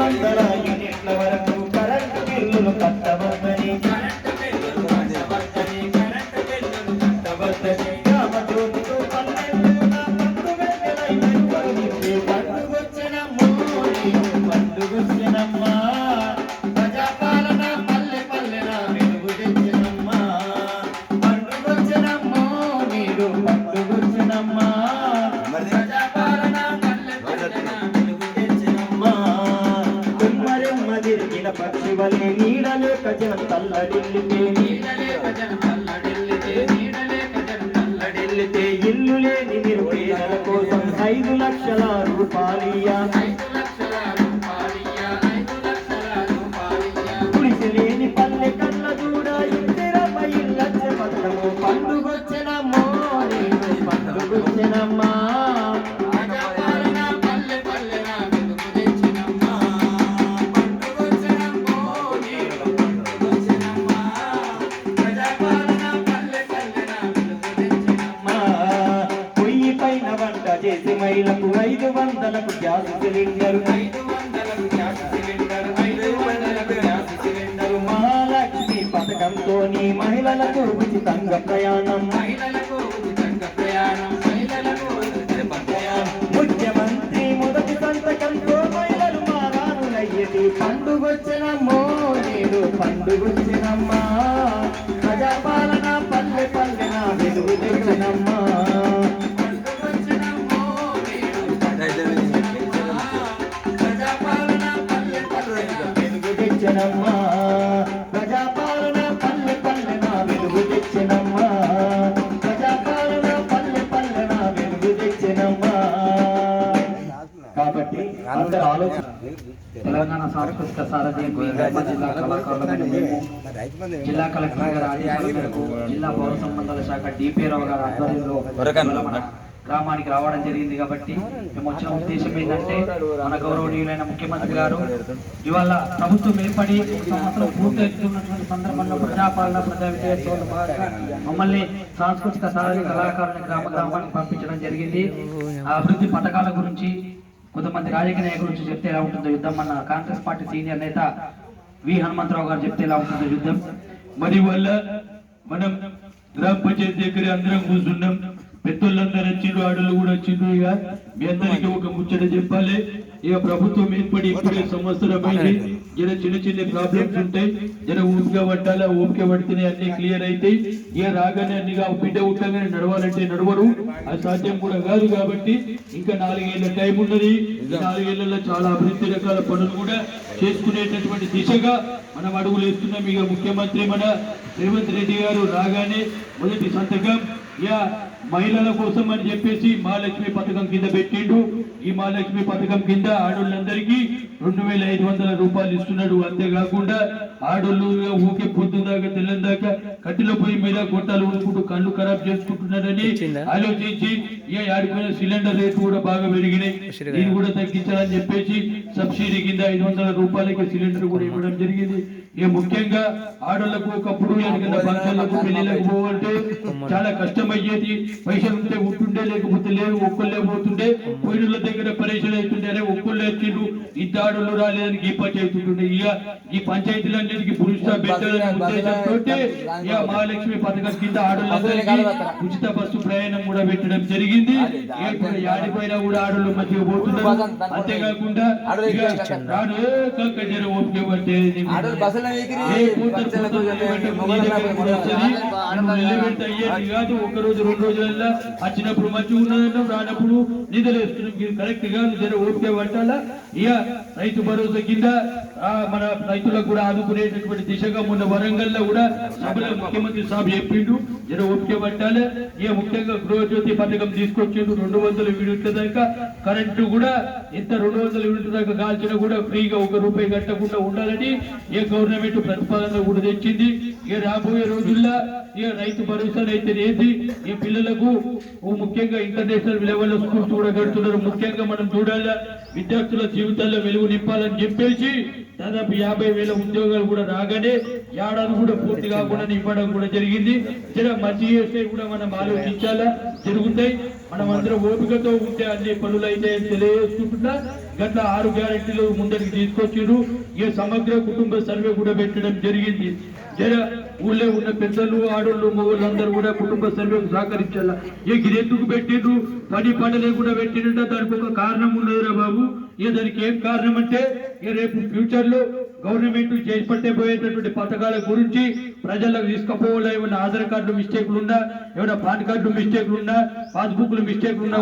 500 యూనిట్ల వరకు కరెంటు బిల్లులు కట్టవద్దని గ్రామజ్యోతితో 12 పండుగొచ్చినమ్మో పండుగొచ్చినమ్మా ప్రజాపాలన పల్లె పల్లెన వెలుగు తెచ్చినమ్మా పండుగొచ్చినమ్మో మీరు పండుగొచ్చినమ్మా ప్రజాపాలన పల్లె పల్లెన వెలుగు తెచ్చినమ్మా తుమ్మరెమ్మ తిరిగిన పక్షి వలె నీడలేక జనం తల్లడిల్లితే ఇల్లు లేని నిరుపేదల కోసం 5 లక్షల రూపాయలియా గుడిసె లేని పల్లె కళ్ళ దూడ ఇందిరమ్మ ఇళ్ళచ్చ పత్రము పండుగొచ్చినమ్మో నేను పండుగొచ్చినమ్మా చేసి మహిళకు 500కు గ్యాస్ సిలిండర్ 500కు గ్యాస్ సిలిండర్ మహాలక్ష్మి పథకంతో మహిళలకు ఉచితంగా ప్రయాణం ముఖ్యమంత్రి మొదటి సంతకంతో మహిళలు మారానులయ్యేది పండుగొచ్చినమ్మో నేను పండుగొచ్చినమ్మా ప్రజాపాలన పల్లె పల్లెన వెలుగు తెచ్చినమ్మా ప్రజాపాలన పల్లె పల్లెన వెలుగు తెచ్చినమ్మా ప్రజాపాలన పల్లె పల్లెన వెలుగు తెచ్చినమ్మా కాబట్టి అందరూ ఆలోచన తెలంగాణ సాంస్కృతిక సారథి జిల్లా కళాకారుల జిల్లా కలెక్టర్ గారి ఆదేశాల మేరకు జిల్లా పౌర సంబంధాల శాఖ డిపి రావు గారి ఆధ్వర్యంలో మన గ్రామానికి రావడం జరిగింది. కాబట్టి మేము వచ్చిన ఉద్దేశం ఏంటంటే మన గౌరవనీయులైన ముఖ్యమంత్రి గారు ఇవాళ ప్రభుత్వం ఏర్పడి సంవత్సరం పూర్తవుతున్నటువంటి సందర్భంలో ప్రజాపాలన ప్రజా విజయోత్సవంలో భాగంగా మమ్మల్ని సాంస్కృతిక సారథి కళాకారులను గ్రామానికి పంపించడం జరిగింది. అభివృద్ధి పథకాల గురించి కొంతమంది రాజకీయ నాయకుల గురించి చెప్తే ఎలా ఉంటుందో యుద్ధం మన కాంగ్రెస్ పార్టీ సీనియర్ నేత వి హనుమంతరావు గారు చెప్తే ఎలా ఉంటుందో యుద్ధం. మరి వల్ల మనం గ్రామ పంచాయతీ దగ్గర అందరం కూర్చున్నాం, పెద్దోళ్ళందరూ వచ్చిండ్రు, ఆడలు కూడా వచ్చిండ్రు. ఇక మీ అందరికీ ఒక ముచ్చట చెప్పాలి. ఇక ప్రభుత్వం ఏర్పడి ఇప్పుడే సంవత్సరం అయింది. జర చిన్న చిన్న ప్రాబ్లమ్స్ ఉంటాయి, జర ఊపిక పట్టాలా, ఊపిక పడితేనే అన్ని క్లియర్ అవుతాయి. ఇక రాగానే అన్నిగా బిడ్డ ఉండగానే నడవాలంటే నడవరు, అది సాధ్యం కూడా కాదు. కాబట్టి ఇంకా 4 ఏళ్ల టైం ఉన్నది. 4 ఏళ్లలో చాలా అభివృద్ధి రకాల పనులు కూడా చేసుకునేటటువంటి దిశగా మనం అడుగులు వేస్తున్నాం. ఇక ముఖ్యమంత్రి మన రేవంత్ రెడ్డి గారు రాగానే మొదటి సంతకం మహిళల కోసం అని చెప్పేసి మహాలక్ష్మి పథకం కింద పెట్టిండు. ఈ మహాలక్ష్మి పథకం కింద ఆడోళ్ళందరికీ 2500 రూపాయలు ఇస్తున్నాడు. అంతేకాకుండా ఆడోళ్ళు ఊకే పొద్దుదాకా తెల్లందాకా కట్టెల పొయ్యి మీద గొట్టాలు ఊరుకుంటూ కళ్ళు ఖరాబ్ చేసుకుంటున్నారని ఆలోచించి ఇక ఆడిపోయిన సిలిండర్ రేటు కూడా బాగా పెరిగినాయి, ఇది కూడా తగ్గించాలని చెప్పేసి సబ్సిడీ కింద 500 రూపాయలకి సిలిండర్ కూడా ఇవ్వడం జరిగింది. ఇక ముఖ్యంగా ఆడోళ్లకు ఒకప్పుడు ఎక్కడికైనా ఫంక్షన్లకు పెళ్లిళ్ళకు పోవాలంటే చాలా కష్టం అయ్యేది. పైసలు ఉంటే ఉంటుండే, లేకపోతే లేవు, ఒక్కళ్ళే పోతుండే, పోయిన దగ్గర పరేషాన్ అవుతుండే. అరే ఒక్కళ్ళే వచ్చిండ్రు, ఇంత ఆడోళ్ళు రాలేదని ఈ పంచాయతీ ఉంటుండే. ఇక ఈ పంచాయతీలన్నిటికీ పురుష పెట్టాలని ఉద్దేశంతో ఇక మహాలక్ష్మి పథకం కింద ఆడోళ్ళందరికీ ఉచిత బస్సు ప్రయాణం కూడా పెట్టడం జరిగింది. ఆడిపోయినా కూడా ఆడోళ్ళు మంచిగా పోతున్నారు. అంతేకాకుండా ఓపిక పట్టే కాదు, 1 రోజు 2 రోజులలో వచ్చినప్పుడు మంచిగా ఉన్నదన్నాం, రానప్పుడు నిధులేస్తున్నాం. కరెక్ట్ గా జర ఓపిక పట్టాలా. ఇక రైతు భరోసా కింద మన రైతులకు కూడా ఆదుకునేటటువంటి దిశగా మొన్న వరంగల్ లో కూడా సభలో ముఖ్యమంత్రి సాబ్ చెప్పిండు, జర ఓపిక పట్టాలి. ఇక ముఖ్యంగా గృహజ్యోతి పథకం తీసుకొచ్చిండు. 200 యూనిట్ల దాకా కరెంటు కూడా ఎంత 200 యూనిట్ల దాకా కాల్చినా కూడా ఫ్రీగా 1 రూపాయి కట్టకుండా ఉండాలని ఏ గవర్నమెంట్ ప్రతిపాదన కూడా తెచ్చింది. ఇక రాబోయే రోజుల్లో ఇక రైతు భరోసాలు అయితే ఏంటి, ఈ పిల్లలకు ముఖ్యంగా ఇంటర్నేషనల్ లెవెల్లో స్కూల్స్ కూడా కడుతున్నారు. ముఖ్యంగా మనం చూడాలా, విద్యార్థుల జీవితాల్లో వెలుగు నింపాలని చెప్పేసి దాదాపు 50,000 ఉద్యోగాలు కూడా రాగానే ఏడాది కూడా పూర్తి కాకుండా ఇవ్వడం కూడా జరిగింది. జర మంచి చేస్తే కూడా మనం ఆలోచించాలా, జరుగుతాయి. మనం అందరం ఓపికతో ఉంటే అన్ని పనులు అయితే తెలియజేసుకుంటున్నా. గట్ల 6 గ్యారెంటీలు ముందరికి తీసుకొచ్చిండ్రు. ఈ సమగ్ర కుటుంబ సర్వే కూడా పెట్టడం జరిగింది. ఊళ్ళో ఉన్న పెద్దలు ఆడోళ్ళు మగోళ్ళు అందరూ కూడా కుటుంబ సర్వేకు సహకరించాలా. ఎందుకు పెట్టిండ్రు? పని లేకుండా పెట్టిండ దానికి ఒక కారణం ఉన్నదిరా బాబు. దానికి ఏం కారణం అంటే రేపు ఫ్యూచర్ లో గవర్నమెంట్ చేపట్టే పోయేటటువంటి పథకాల గురించి ప్రజలకు తీసుకుపోవాలా. ఏమైనా ఆధార్ కార్డు మిస్టేక్లు ఉన్నా, ఏమైనా పాన్ కార్డు మిస్టేక్లు ఉన్నా, పాస్బుక్లు మిస్టేక్లు ఉన్నా